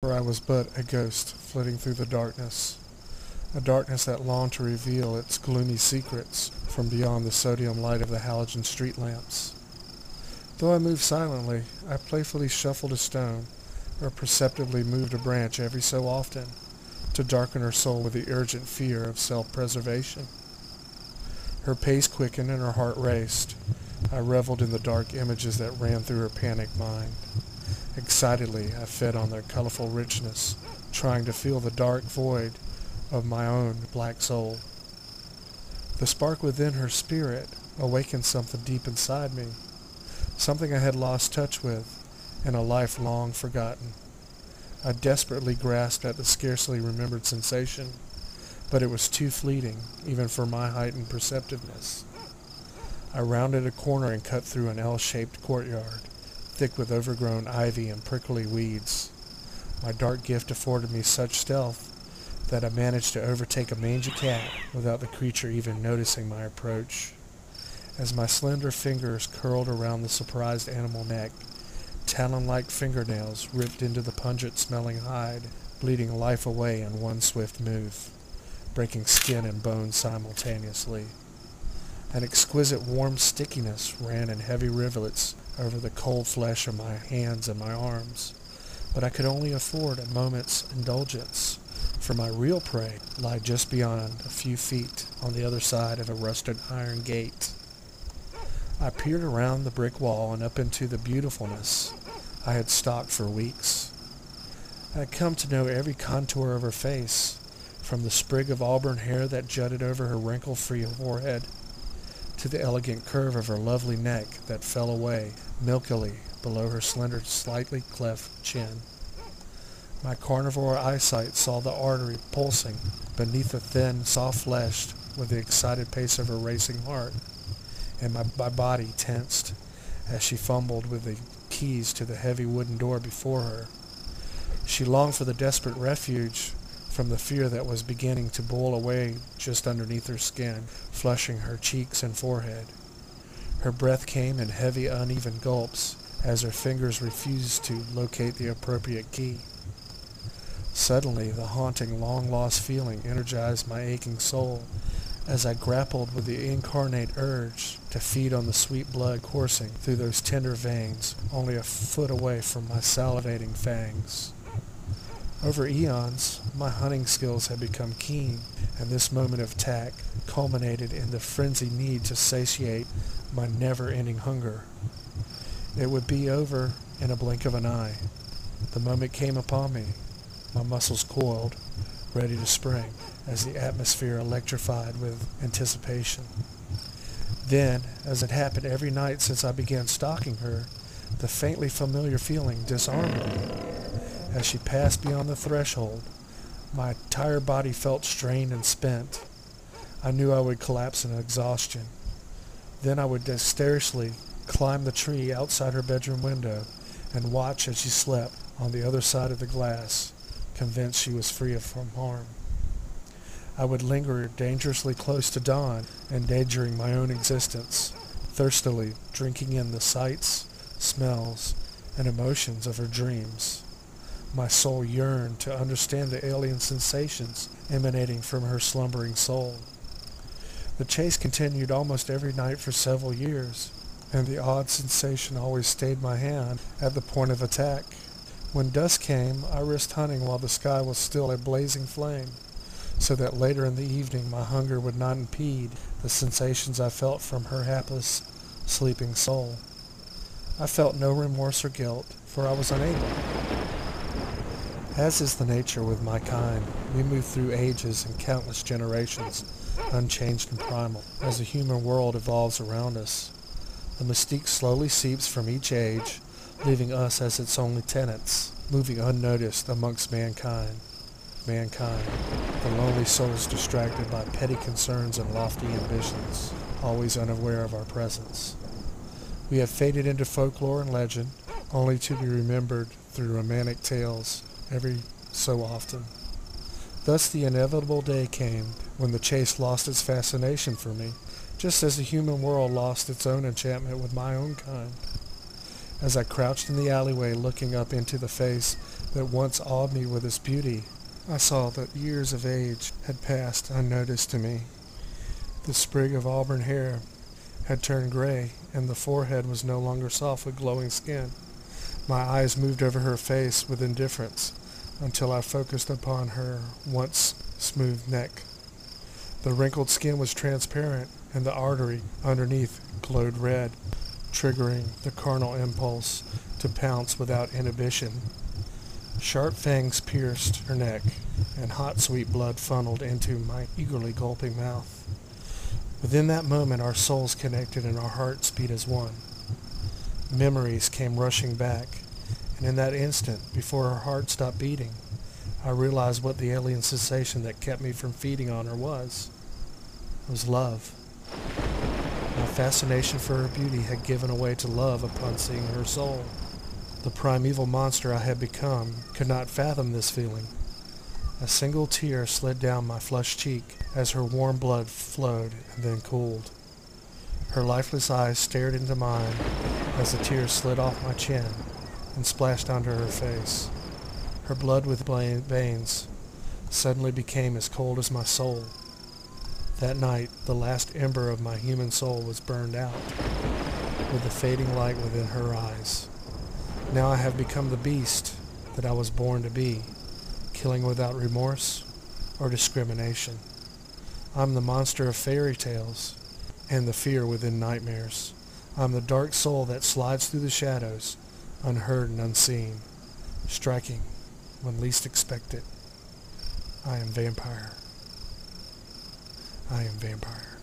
For I was but a ghost flitting through the darkness, a darkness that longed to reveal its gloomy secrets from beyond the sodium light of the halogen street lamps. Though I moved silently, I playfully shuffled a stone, or perceptibly moved a branch every so often, to darken her soul with the urgent fear of self-preservation. Her pace quickened and her heart raced. I reveled in the dark images that ran through her panicked mind. Excitedly, I fed on their colorful richness, trying to fill the dark void of my own black soul. The spark within her spirit awakened something deep inside me, something I had lost touch with in a life long forgotten. I desperately grasped at the scarcely remembered sensation, but it was too fleeting, even for my heightened perceptiveness. I rounded a corner and cut through an L-shaped courtyard, thick with overgrown ivy and prickly weeds. My dark gift afforded me such stealth that I managed to overtake a mangy cat without the creature even noticing my approach. As my slender fingers curled around the surprised animal neck, talon-like fingernails ripped into the pungent-smelling hide, bleeding life away in one swift move, breaking skin and bone simultaneously. An exquisite warm stickiness ran in heavy rivulets over the cold flesh of my hands and my arms, but I could only afford a moment's indulgence, for my real prey lay just beyond a few feet on the other side of a rusted iron gate. I peered around the brick wall and up into the beautifulness I had stalked for weeks. I had come to know every contour of her face, from the sprig of auburn hair that jutted over her wrinkle-free forehead, to the elegant curve of her lovely neck that fell away milkily below her slender, slightly cleft chin. My carnivore eyesight saw the artery pulsing beneath the thin, soft flesh with the excited pace of her racing heart, and my body tensed as she fumbled with the keys to the heavy wooden door before her. She longed for the desperate refuge from the fear that was beginning to boil away just underneath her skin, flushing her cheeks and forehead. Her breath came in heavy, uneven gulps as her fingers refused to locate the appropriate key. Suddenly, the haunting, long-lost feeling energized my aching soul as I grappled with the incarnate urge to feed on the sweet blood coursing through those tender veins only a foot away from my salivating fangs. Over eons, my hunting skills had become keen, and this moment of attack culminated in the frenzied need to satiate my never-ending hunger. It would be over in a blink of an eye. The moment came upon me. My muscles coiled, ready to spring, as the atmosphere electrified with anticipation. Then, as it happened every night since I began stalking her, the faintly familiar feeling disarmed me. As she passed beyond the threshold, my entire body felt strained and spent. I knew I would collapse in exhaustion. Then I would dexterously climb the tree outside her bedroom window and watch as she slept on the other side of the glass, convinced she was free from harm. I would linger dangerously close to dawn, endangering my own existence, thirstily drinking in the sights, smells, and emotions of her dreams. My soul yearned to understand the alien sensations emanating from her slumbering soul. The chase continued almost every night for several years, and the odd sensation always stayed my hand at the point of attack. When dusk came, I risked hunting while the sky was still a blazing flame, so that later in the evening my hunger would not impede the sensations I felt from her hapless, sleeping soul. I felt no remorse or guilt, for I was unable. As is the nature with my kind, we move through ages and countless generations, unchanged and primal. As the human world evolves around us, the mystique slowly seeps from each age, leaving us as its only tenants, moving unnoticed amongst mankind. The lonely souls distracted by petty concerns and lofty ambitions, always unaware of our presence. We have faded into folklore and legend, only to be remembered through romantic tales every so often. Thus the inevitable day came when the chase lost its fascination for me, just as the human world lost its own enchantment with my own kind. As I crouched in the alleyway looking up into the face that once awed me with its beauty, I saw that years of age had passed unnoticed to me. The sprig of auburn hair had turned gray, and the forehead was no longer soft with glowing skin. My eyes moved over her face with indifference until I focused upon her once smooth neck. The wrinkled skin was transparent, and the artery underneath glowed red, triggering the carnal impulse to pounce without inhibition. Sharp fangs pierced her neck, and hot sweet blood funneled into my eagerly gulping mouth. Within that moment our souls connected and our hearts beat as one. Memories came rushing back, and in that instant, before her heart stopped beating, I realized what the alien sensation that kept me from feeding on her was. It was love. My fascination for her beauty had given way to love upon seeing her soul. The primeval monster I had become could not fathom this feeling. A single tear slid down my flushed cheek as her warm blood flowed and then cooled. Her lifeless eyes stared into mine as the tears slid off my chin and splashed onto her face. Her blood with veins suddenly became as cold as my soul. That night, the last ember of my human soul was burned out, with the fading light within her eyes. Now I have become the beast that I was born to be, killing without remorse or discrimination. I'm the monster of fairy tales and the fear within nightmares. I'm the dark soul that slides through the shadows, unheard and unseen, striking when least expected. I am vampire. I am vampire.